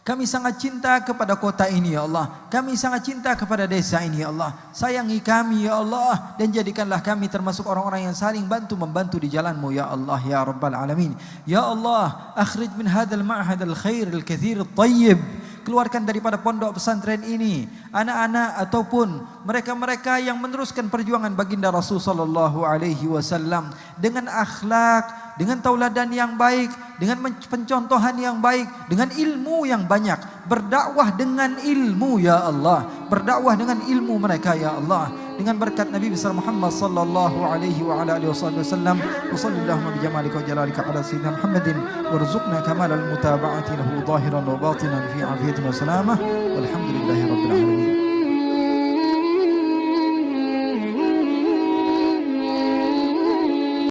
A: Kami sangat cinta kepada kota ini ya Allah. Kami sangat cinta kepada desa ini ya Allah. Sayangi kami ya Allah, dan jadikanlah kami termasuk orang-orang yang saling bantu-membantu di jalan-Mu ya Allah ya Rabbal Alamin. Ya Allah, akhrij min hadzal ma'had al-khair al-katsir at-tayyib. Keluarkan daripada pondok pesantren ini anak-anak ataupun mereka-mereka yang meneruskan perjuangan baginda Rasul sallallahu alaihi wasallam dengan akhlak, dengan tauladan yang baik, dengan pencontohan yang baik, dengan ilmu yang banyak. Berdakwah dengan ilmu ya Allah, berdakwah dengan ilmu mereka ya Allah. Dengan berkat Nabi besar Muhammad sallallahu alaihi wa ala alihi wasallam. Wa sallallahu bi jamalika wa jalalika ala sayyidina Muhammadin warzuqna kamal al mutaba'ati lahu zahiran wa batinan fi afiyatin wa salamah. Walhamdulillahi rabbil alamin.